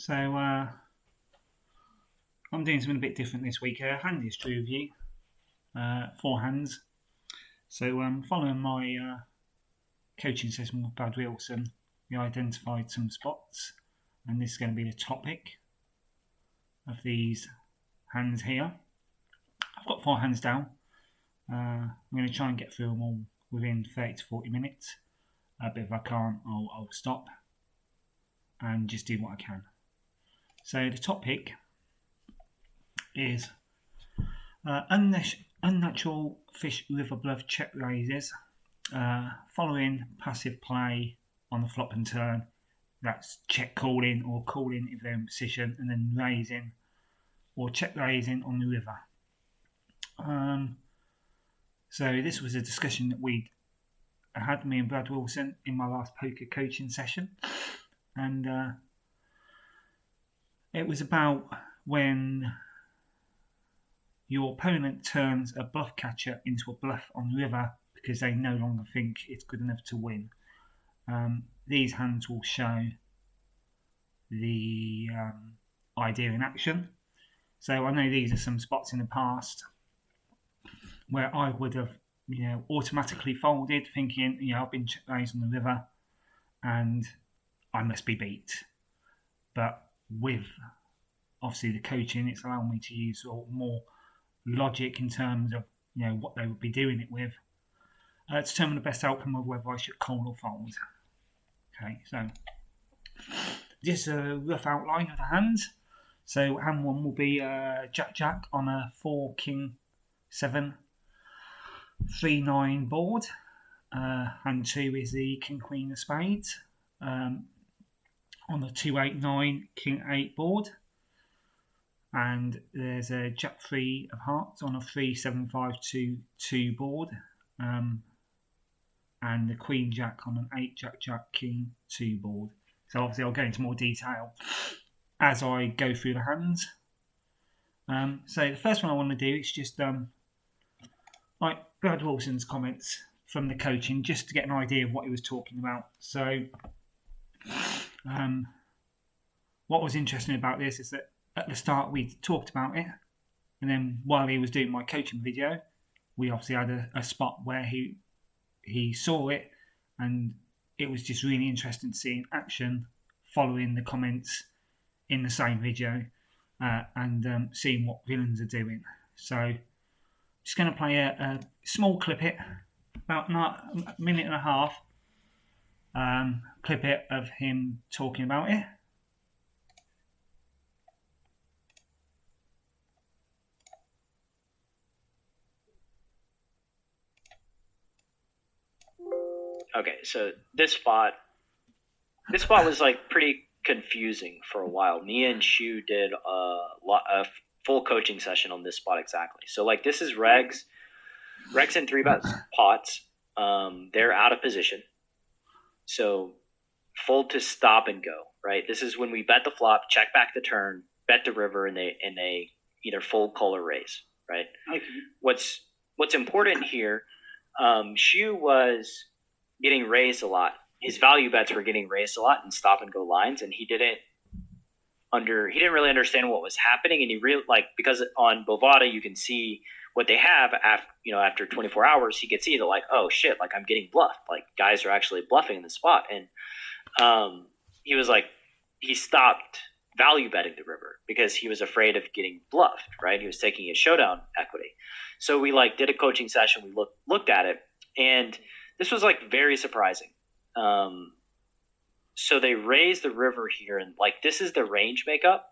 So I'm doing something a bit different this week. Hand history review, 4 hands. So following my coaching session with Brad Wilson, we identified some spots, and this is going to be the topic of these hands here. I've got 4 hands down. I'm going to try and get through them all within 30 to 40 minutes. But if I can't, I'll stop and just do what I can. So the topic is unnatural fish river bluff check raises following passive play on the flop and turn. That's check calling or calling if they're in position, and then raising or check raising on the river. So this was a discussion that we had, me and Brad Wilson, in my last poker coaching session, and it was about when your opponent turns a bluff catcher into a bluff on the river because they no longer think it's good enough to win. These hands will show the idea in action. So I know these are some spots in the past where I would have, automatically folded, thinking, I've been check raised on the river and I must be beat. But with obviously the coaching, it's allowed me to use more logic in terms of what they would be doing it with to determine the best outcome of whether I should call or fold. Okay, so just a rough outline of the hands. So hand 1 will be Jack on a 4 King 7 3-9 board. Hand 2 is the King Queen of Spades on the 2-8-9 King 8 board. And there's a Jack 3 of Hearts on a 3-7-5-2 board. And the Queen Jack on an 8 Jack King 2 board. So obviously I'll go into more detail as I go through the hands. So the first one I want to do is just like Brad Wilson's comments from the coaching, just to get an idea of what he was talking about. So what was interesting about this is that at the start we talked about it, and then while he was doing my coaching video, we obviously had a spot where he saw it, and it was just really interesting to see in action following the comments in the same video and seeing what villains are doing. So just going to play a small clip it, about a minute and a half clip it of him talking about it. Okay, so this spot was like pretty confusing for a while. Me and Shu did a full coaching session on this spot exactly. So like this is Regs in 3-bet pots. They're out of position. So fold to stop and go, right? This is when we bet the flop, check back the turn, bet the river, and they either fold, call, or raise, right? Okay. What's important here, Shu was getting raised a lot. His value bets were getting raised a lot in stop and go lines, and he didn't really understand what was happening. And because on Bovada you can see what they have after 24 hours, he could see that like, oh shit, like I'm getting bluffed. Like guys are actually bluffing in the spot. And he was like, he stopped value betting the river because he was afraid of getting bluffed, right? He was taking his showdown equity. So we did a coaching session. We looked at it, and this was very surprising. So they raised the river here, and this is the range makeup.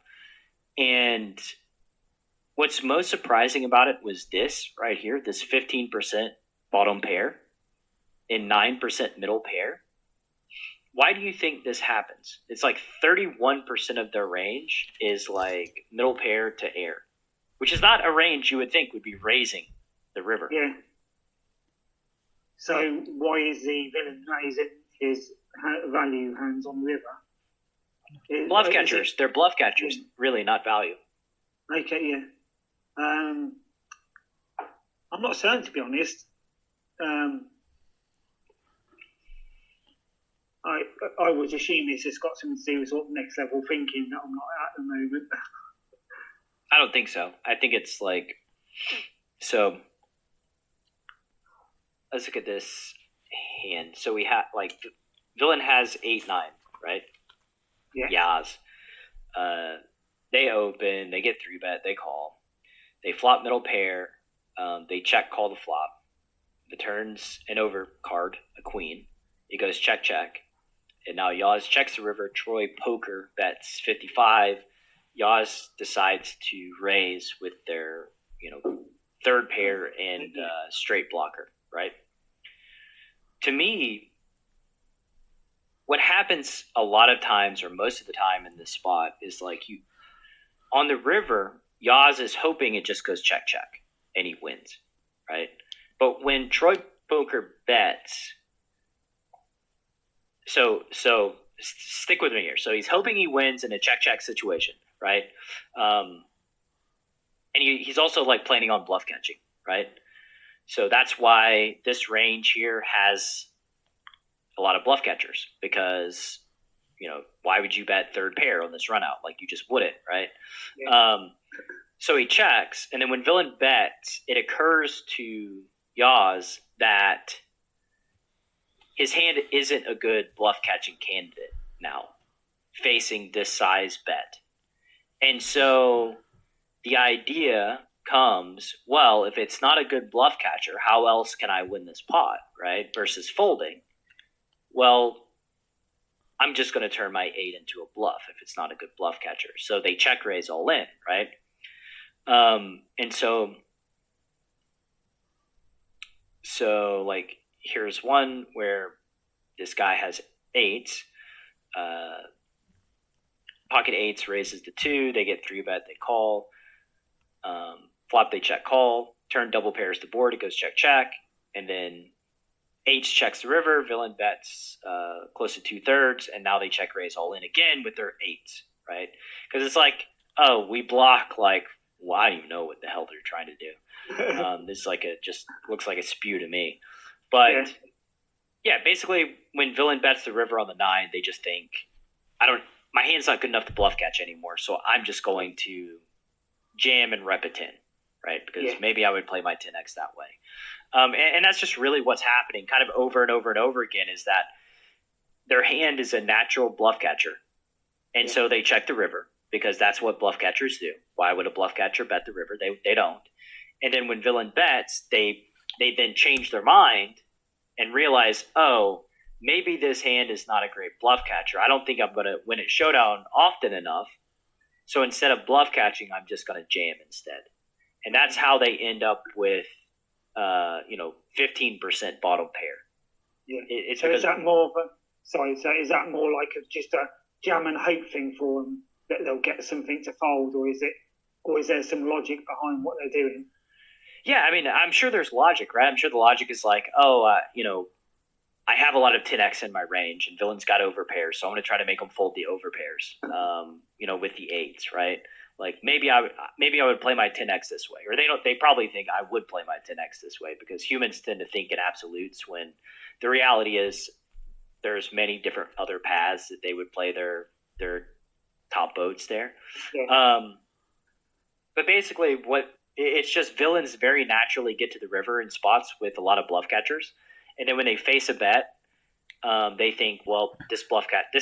And what's most surprising about it was this right here, this 15% bottom pair and 9% middle pair. Why do you think this happens? It's 31% of their range is middle pair to air, which is not a range you would think would be raising the river. Yeah. So why is the villain raising his value hands on the river? Bluff catchers. They're bluff catchers, really, not value. Okay, yeah. I'm not certain, to be honest. I would assume this has got something to do with sort of next level thinking that I'm not at the moment. I don't think so. I think it's like, so let's look at this hand. So we have, like, villain has 8-9, right? Yeah. Yas. They open, they get 3-bet, they call. They flop middle pair, they check, call the flop. The turn's an over card, a queen. It goes check, check. And now Yaz checks the river. Troy poker bets 55. Yaz decides to raise with their, third pair and straight blocker, right? To me, what happens a lot of times, or most of the time in this spot, is like on the river, Yaz is hoping it just goes check, check, and he wins, right? But when Troy poker bets, so stick with me here. So he's hoping he wins in a check situation, right? And he's also like planning on bluff catching, right? So that's why this range here has a lot of bluff catchers, because why would you bet third pair on this run out? Like, you just wouldn't, right? Yeah. So he checks, and then when villain bets, it occurs to Yaz that his hand isn't a good bluff catching candidate now, facing this size bet. And so the idea comes, well, if it's not a good bluff catcher, how else can I win this pot, right? Versus folding. Well, I'm just going to turn my 8 into a bluff if it's not a good bluff catcher. So they check raise all in, right? And so like, here's one where this guy has 8s. Pocket 8s raises the 2. They get 3-bet. They call. Flop, they check, call. Turn double pairs the board. It goes check, check. And then 8s checks the river. Villain bets close to 2/3. And now they check raise all in again with their 8s, right? Because it's like, oh, we block, like, well, I don't even know what the hell they're trying to do. This is like just looks like a spew to me. But yeah, basically when villain bets the river on the 9, they just think, my hand's not good enough to bluff catch anymore, so I'm just going to jam and rep a 10, right? Because maybe I would play my 10x that way. And that's just really what's happening kind of over and over and over again, is that their hand is a natural bluff catcher. And so they check the river, because that's what bluff catchers do. Why would a bluff catcher bet the river? They don't. And then when villain bets, they then change their mind and realize, oh, maybe this hand is not a great bluff catcher. I don't think I'm going to win at showdown often enough. So instead of bluff catching, I'm just going to jam instead. And that's how they end up with, 15% bottom pair. Yeah. So is that more of is that more like just a jam and hope thing for them, that they'll get something to fold, or is there some logic behind what they're doing? Yeah, I mean, I'm sure there's logic, right? I'm sure the logic is like, I have a lot of 10x in my range, and villain's got overpairs, so I'm going to try to make them fold the overpairs, with the 8s, right? Like, maybe I would play my 10x this way, or they probably think I would play my 10x this way, because humans tend to think in absolutes, when the reality is there's many different other paths that they would play their top boats there. Yeah. But basically, it's just villains very naturally get to the river in spots with a lot of bluff catchers, and then when they face a bet, they think, well, this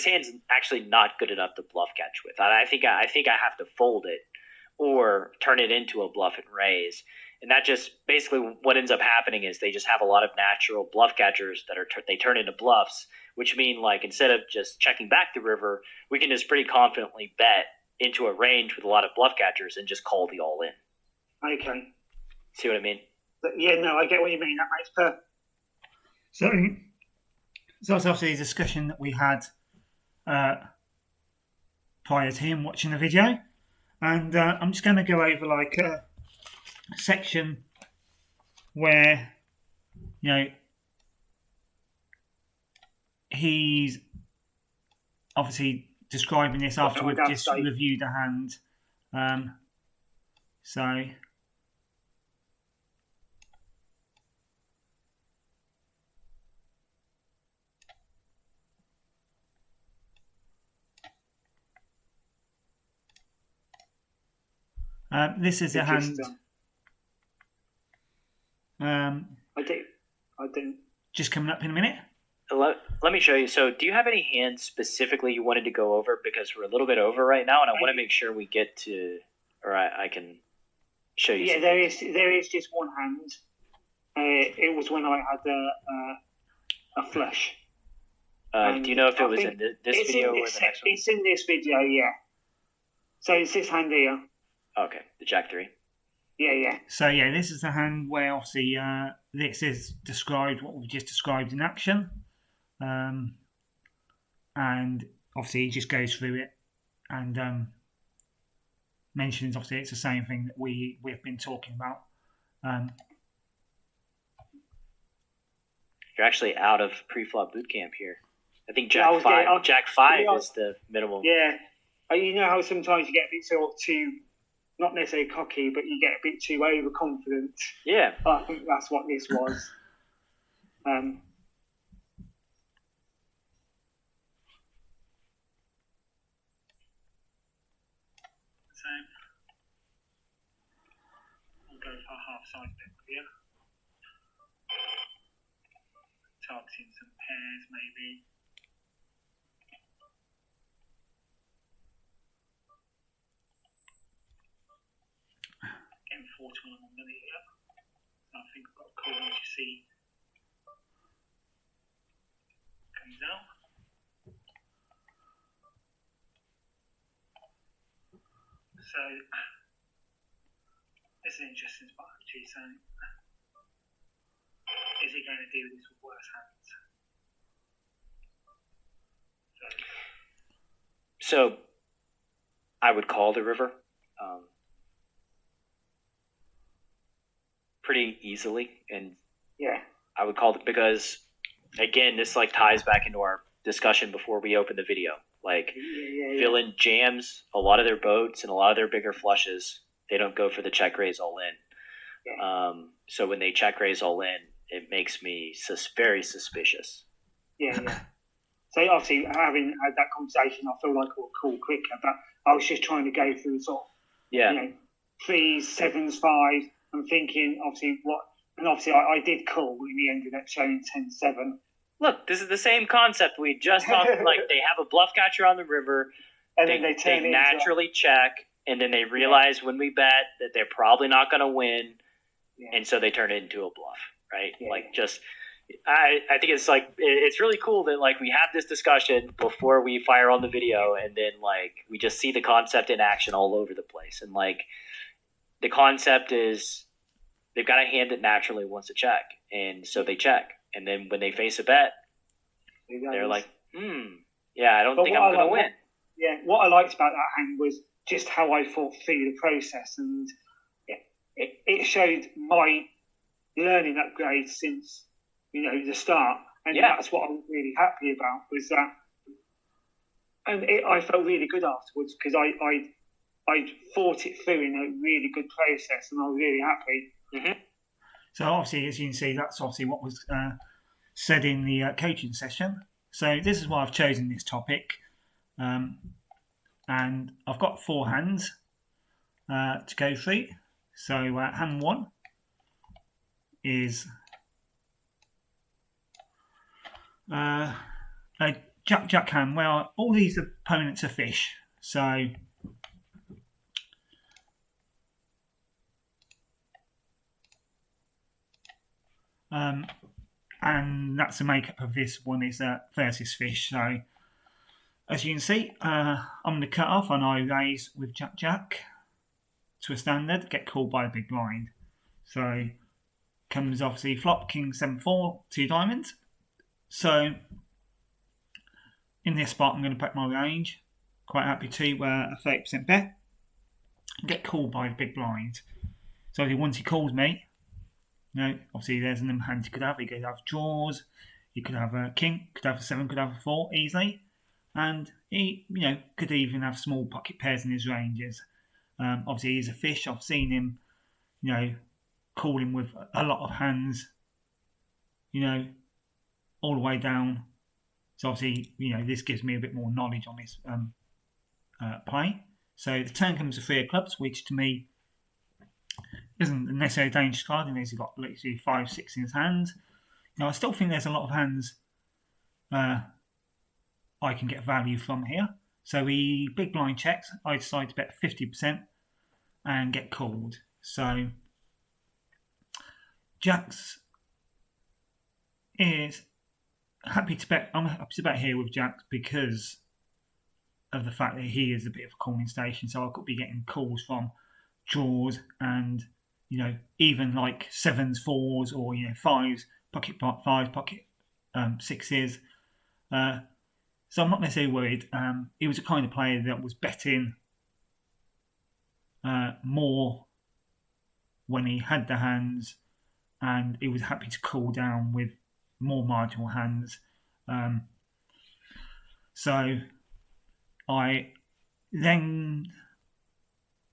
hand's actually not good enough to bluff catch with. I think I have to fold it or turn it into a bluff and raise. And that just basically what ends up happening is they just have a lot of natural bluff catchers that they turn into bluffs, which mean, like, instead of just checking back the river, we can just pretty confidently bet into a range with a lot of bluff catchers and just call the all in. Okay. See what I mean? Yeah, no, I get what you mean. That makes perfect. So that's obviously a discussion that we had prior to him watching the video. And I'm just going to go over like a section where, he's obviously describing this after we've just reviewed the hand. This is a hand. I didn't. Just coming up in a minute. Let me show you. So, do you have any hands specifically you wanted to go over? Because we're a little bit over right now, and I want to make sure we get to, or I can show you. Yeah, there is just one hand. It was when I had a flush. Do you know if it was in this video or the next one? It's in this video, yeah. So it's this hand here. Okay, the Jack 3. Yeah. So yeah, this is the hand where obviously this is described what we just described in action, and obviously he just goes through it and mentions obviously it's the same thing that we've been talking about. You're actually out of pre-flop boot camp here. I think Jack 5. Jack 5 is the minimum. Yeah, you know how sometimes you get a bit sort of too, not necessarily cocky, but you get a bit too overconfident. Yeah. I think that's what this was. So we'll go for a half-side bet here. Targeting some pairs, maybe. Getting 4 to 1 on money here. So I think I've got a call as you see. Comes out. So this is an interesting spot actually. So is he going to do this with worse hands? So I would call the river pretty easily, and yeah, I would call it because again, this like ties back into our discussion before we opened the video. Like villain jams a lot of their boats and a lot of their bigger flushes. They don't go for the check raise all in. Yeah. So when they check raise all in, it makes me very suspicious. Yeah. So obviously, having had that conversation, I feel like I'll call quicker. But I was just trying to go through sort of, 3s, 7s, 5s, and thinking obviously I did call, and he ended up showing 10-7. Look, this is the same concept we just talked. Like they have a bluff catcher on the river, and then they naturally check, and then they realize when we bet that they're probably not going to win, and so they turn it into a bluff, right? Yeah. Like just, I think it's like it's really cool that like we have this discussion before we fire on the video, and then like we just see the concept in action all over the place, and like the concept is they've got a hand that naturally wants to check, and so they check. And then when they face a bet, they're like, I don't think I'm going to win. What I liked about that hand was just how I thought through the process. And it showed my learning upgrade since, the start. And that's what I'm really happy about was that. And I felt really good afterwards because I thought it through in a really good process and I was really happy. Mm-hmm. So obviously, as you can see, that's obviously what was said in the coaching session. So this is why I've chosen this topic. And I've got 4 hands to go through. So hand 1 is a Jack hand where all these opponents are fish. So and that's the makeup of this one is versus fish. So as you can see, I'm going to cut off on I raise with Jack to a standard, get called by a big blind. So comes obviously flop King 7-4, 2 diamonds. So in this spot, I'm going to put my range. Quite happy to a 30% bet. Get called by the big blind. So once he calls me, obviously there's an hand you could have. You could have draws, you could have a king, could have a 7, could have a 4 easily, and he, could even have small pocket pairs in his ranges. Obviously he's a fish. I've seen him, call him with a lot of hands, all the way down. So obviously, this gives me a bit more knowledge on this play. So the turn comes to 3 of clubs, which to me isn't necessarily a dangerous card, and he's got literally 5-6 in his hand. Now I still think there's a lot of hands I can get value from here. So he big blind checks. I decide to bet 50% and get called. So Jacks is happy to bet. I'm happy to bet here with Jacks because of the fact that he is a bit of a calling station. So I could be getting calls from draws and even like 7s, 4s, or 5s, pocket 5s, pocket 6s. So I'm not necessarily worried. He was a kind of player that was betting more when he had the hands, and he was happy to call down with more marginal hands. So I then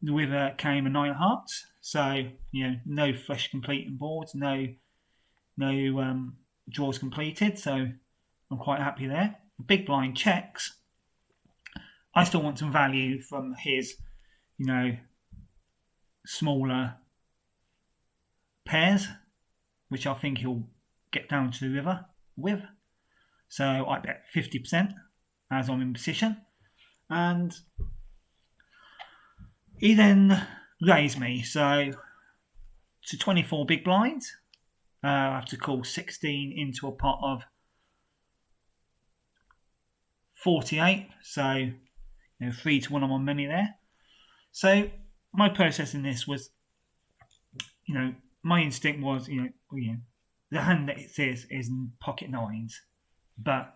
the river came a 9 of hearts. So no flush completing boards, no draws completed. So I'm quite happy there. Big blind checks. I still want some value from his, smaller pairs, which I think he'll get down to the river with. So I bet 50% as I'm in position. And he then raised me. So to 24 big blinds. I have to call 16 into a pot of 48. So 3-1 on my money there. So my process in this was, my instinct was, the hand that it is in pocket 9s. But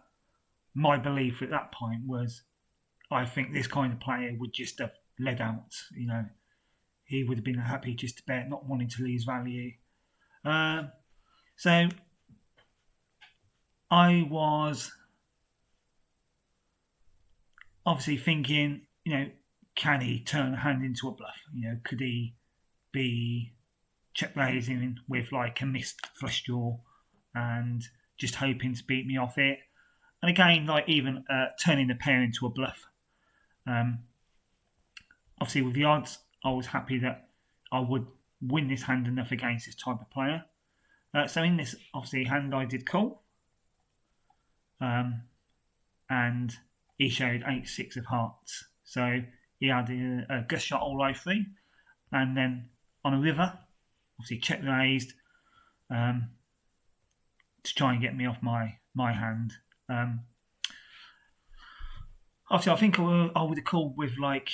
my belief at that point was, I think this kind of player would just have led out. He would have been happy just to bet, not wanting to lose value. So I was obviously thinking, can he turn a hand into a bluff? Could he be check raising with like a missed flush draw and just hoping to beat me off it? And again, like even turning the pair into a bluff. Obviously, with the odds, I was happy that I would win this hand enough against this type of player. So in this, obviously, hand I did call. And he showed 8-6 of hearts. So he had a gust shot all the way through. And then on a river, obviously check raised to try and get me off my hand. Obviously, I think I would have called with like,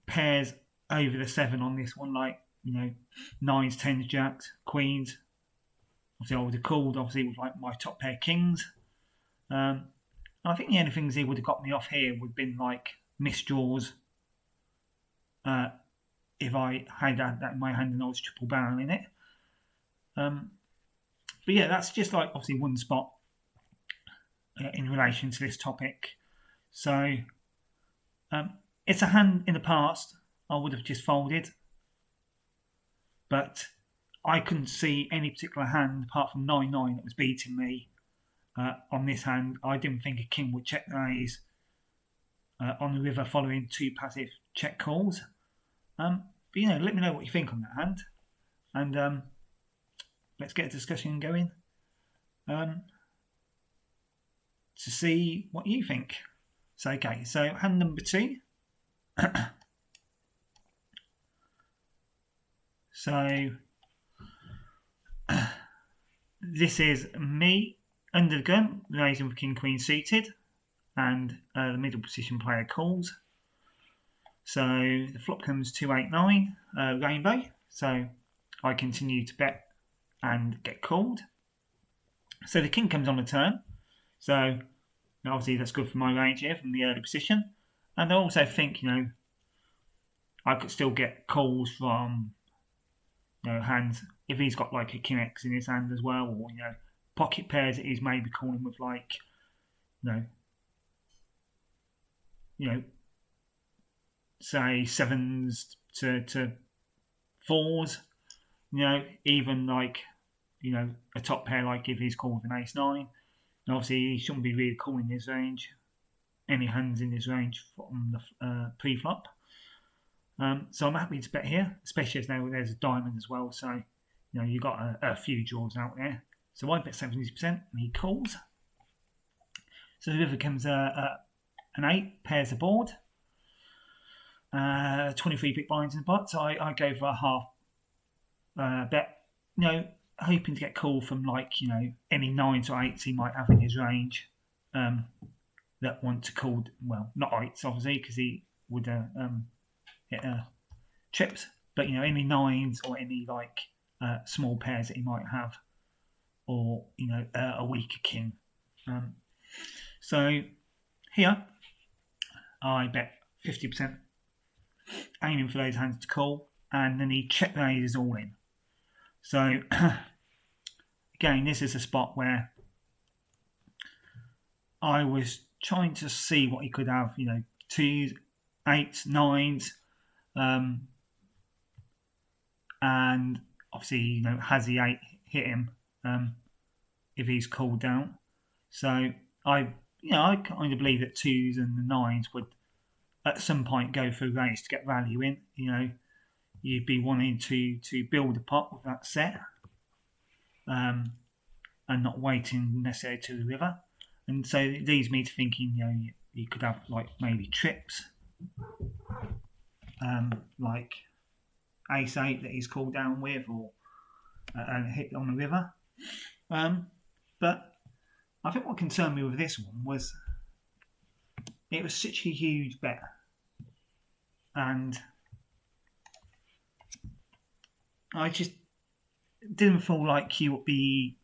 pairs over the 7 on this one, like, 9s, 10s, jacks, queens. Obviously, I would have called, with like my top pair kings. And I think the only things he would have got me off here would have been like missed draws. If I had that in my hand and I was triple barreling it. But yeah, that's just like obviously one spot in relation to this topic. So it's a hand in the past I would have just folded, but I couldn't see any particular hand apart from 9-9 that was beating me on this hand. I didn't think a king would check raise on the river following 2 passive check calls. But let me know what you think on that hand, and let's get a discussion going to see what you think. So hand number 2. So this is me under the gun, raising with king queen suited, and the middle position player calls. So the flop comes 2-8-9 rainbow. So I continue to bet and get called. So the king comes on the turn. So obviously that's good for my range here from the early position. And I also think, I could still get calls from hands if he's got like a king X in his hand as well, or pocket pairs that he's maybe calling with like say 7s to 4s, even like a top pair, like if he's called with an ace-9. And obviously he shouldn't be really calling his range, any hands in his range from the pre-flop. So I'm happy to bet here, especially as now there's a diamond as well. So you've got a few draws out there. So I bet 70%, and he calls. So the river comes an 8, pairs the board. 23 big blinds in the pot. So I go for a half bet. Hoping to get called from any 9s or 8s he might have in his range. That want to call, well, not 8s obviously, because he would hit trips, but any 9s or any small pairs that he might have, or a weaker king. So here I bet 50%, aiming for those hands to call, and then he check raises all in. So again, this is a spot where I was trying to see what he could have, 2s, 8s, 9s, and obviously, has the 8 hit him if he's called down? So I kind of believe that 2s and the 9s would at some point go through race to get value in. You'd be wanting to build a pot with that set, and not waiting necessarily to the river. And so it leads me to thinking, you could have maybe trips, like ace 8 that he's called down with, or and hit on the river. But I think what concerned me with this one was it was such a huge bet, and I just didn't feel like he would be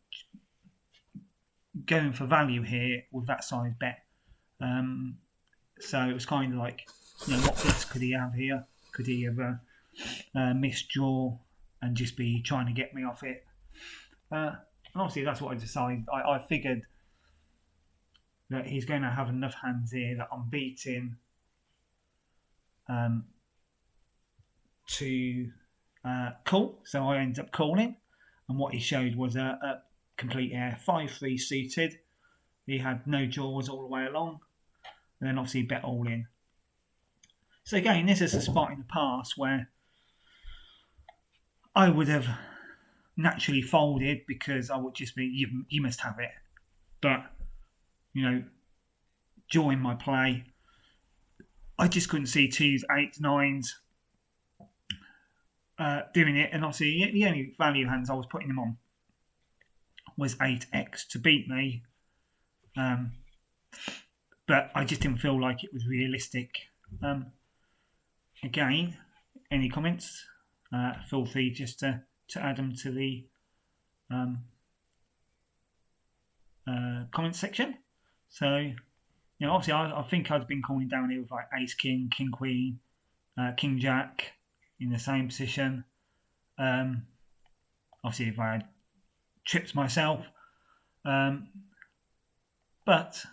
going for value here with that size bet. So it was kind of like, what bets could he have here? Could he have a missed draw and just be trying to get me off it? And obviously that's what I decided. I figured that he's going to have enough hands here that I'm beating to call. So I ended up calling, and what he showed was a complete air 5-3 suited. He had no draws all the way along, and then obviously bet all in. So again, this is a spot in the past where I would have naturally folded because I would just be, you must have it. But, during my play, I just couldn't see 2s, 8s, 9s doing it. And obviously the only value hands I was putting them on was 8x to beat me. But I just didn't feel like it was realistic. Again, any comments? Feel free just to add them to the comment section. So, obviously I think I'd been calling down here with ace king, king queen, king jack in the same position. Obviously if I had trips myself, but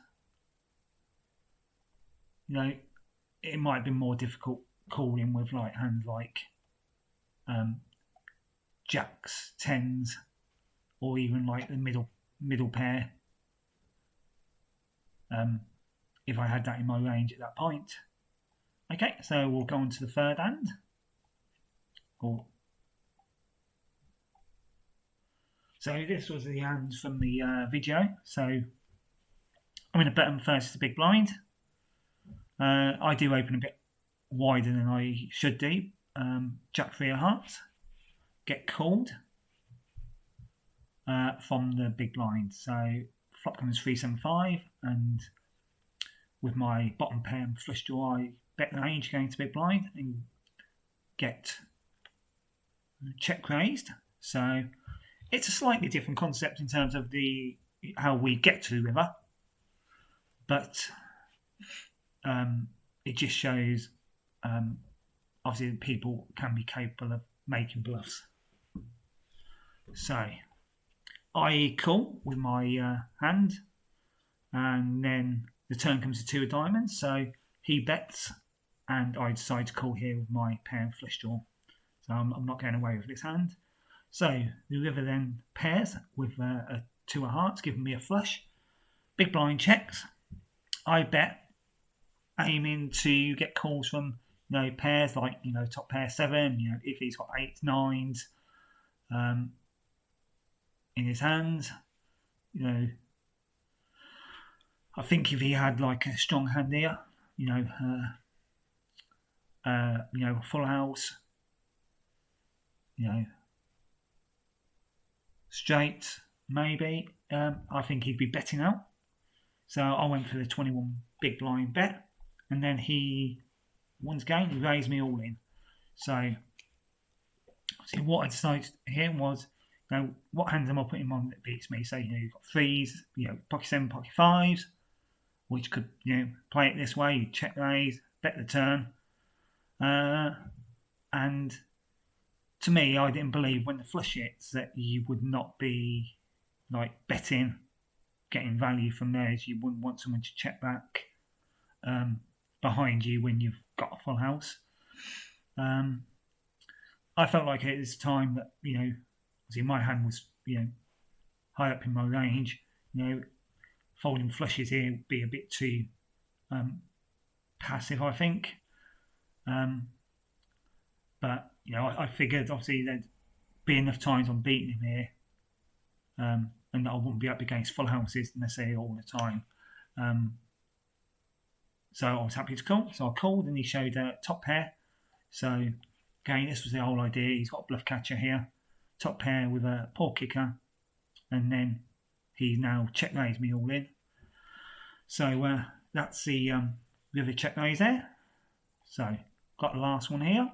it might have been more difficult calling with hands like jacks, 10s, or even the middle pair. If I had that in my range at that point. Okay, so we'll go on to the third hand. So this was the hands from the video. So I'm going to bet them first to big blind. I do open a bit wider than I should do. Jack 3 of hearts. Get called from the big blind. So flop comes 375, and with my bottom pair and flush draw, I bet the range going to big blind and get check raised. So it's a slightly different concept in terms of how we get to the river, but it just shows obviously that people can be capable of making bluffs. So I call with my hand, and then the turn comes to 2 of diamonds. So he bets, and I decide to call here with my pair and flush draw. So I'm not going away with this hand. So the river then pairs with a 2 of hearts, giving me a flush. Big blind checks. I bet, aiming to get calls from pairs like top pair 7. If he's got 8s, 9s in his hands, I think if he had like a strong hand here, a full house, straight maybe, I think he'd be betting out. So I went for the 21 big blind bet, and then once again, he raised me all in. So what I decided here was, what hands am I putting on that beats me? So you've got 3s, pocket 7, pocket 5s, which could play it this way. You check raise, bet the turn, and to me, I didn't believe when the flush hits that you would not be like betting, getting value from theirs. You wouldn't want someone to check back behind you when you've got a full house. I felt like it was time that obviously my hand was high up in my range. Folding flushes here would be a bit too passive, I think. But I figured obviously there'd be enough times I'm beating him here, and that I wouldn't be up against full houses necessarily all the time. So I was happy to call. So I called, and he showed a top pair. So again, this was the whole idea. He's got a bluff catcher here, top pair with a poor kicker, and then he now check raised me all in. So that's the river check raise there. So got the last one here.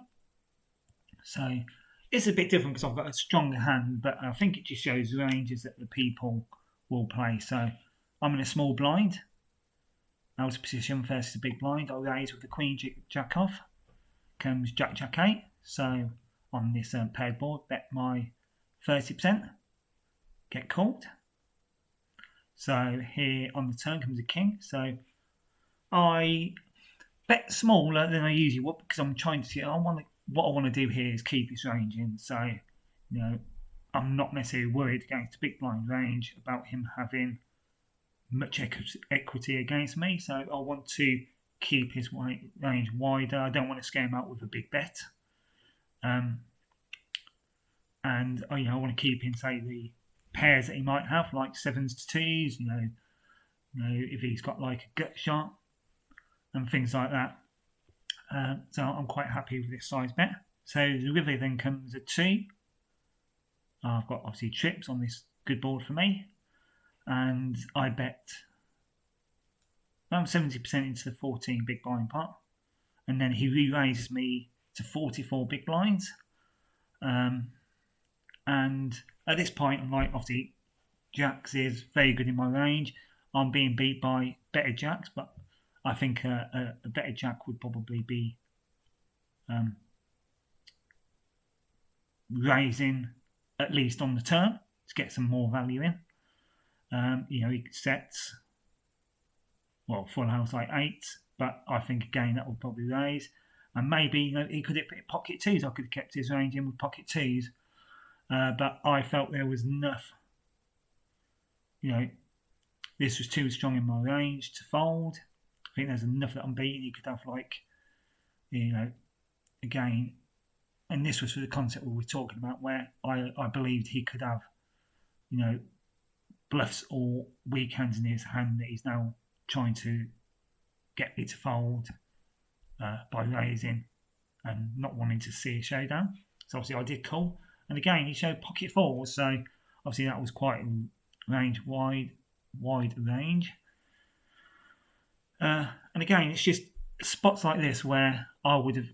So it's a bit different because I've got a stronger hand, but I think it just shows the ranges that the people will play. So I'm in a small blind. Out of position versus a big blind. I raise with the Queen Jack off. Comes Jack 8. So on this paired board, bet my 30%. Get called. So here on the turn comes a king. So I bet smaller than I usually would because I'm trying to see. What I want to do here is keep his range in. So I'm not necessarily worried against the big blind range about him having much equity against me. So I want to keep his range wider. I don't want to scare him out with a big bet. And I want to keep in, say, the pairs that he might have, like 7s to 2s, if he's got like a gut shot and things like that. So I'm quite happy with this size bet. So the river then comes a 2. I've got obviously trips on this good board for me. And I bet I'm 70% into the 14 big blind pot. And then he re-raises me to 44 big blinds. And at this point, I'm like, obviously, Jacks is very good in my range. I'm being beat by better Jacks, but I think a better Jack would probably be raising at least on the turn to get some more value in. He sets, full house like 8, but I think again that would probably raise. And maybe he could have put pocket 2s. I could have kept his range in with pocket 2s. But I felt there was enough. This was too strong in my range to fold. I think there's enough that I'm beating. He could have again. And this was for the concept we were talking about, where I believed he could have, bluffs or weak hands in his hand that he's now trying to get me to fold by raising and not wanting to see a showdown. So obviously I did call. And again, he showed pocket 4s, so obviously that was quite wide range. And again, it's just spots like this where I would have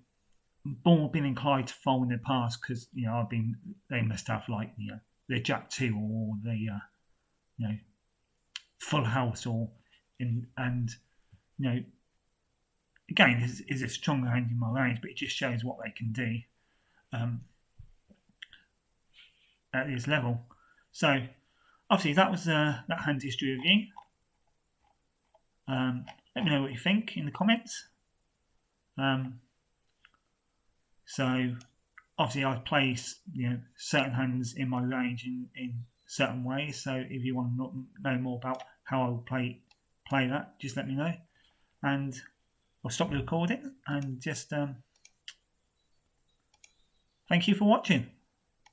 more been inclined to fold in the past because they must have the Jack 2 or the full house again, this is a stronger hand in my range, but it just shows what they can do at this level. So obviously that was that hand history review. Let me know what you think in the comments. So obviously I place certain hands in my range in certain ways. So if you want to know more about how I will play that, just let me know, and I'll stop the recording and just Thank you for watching.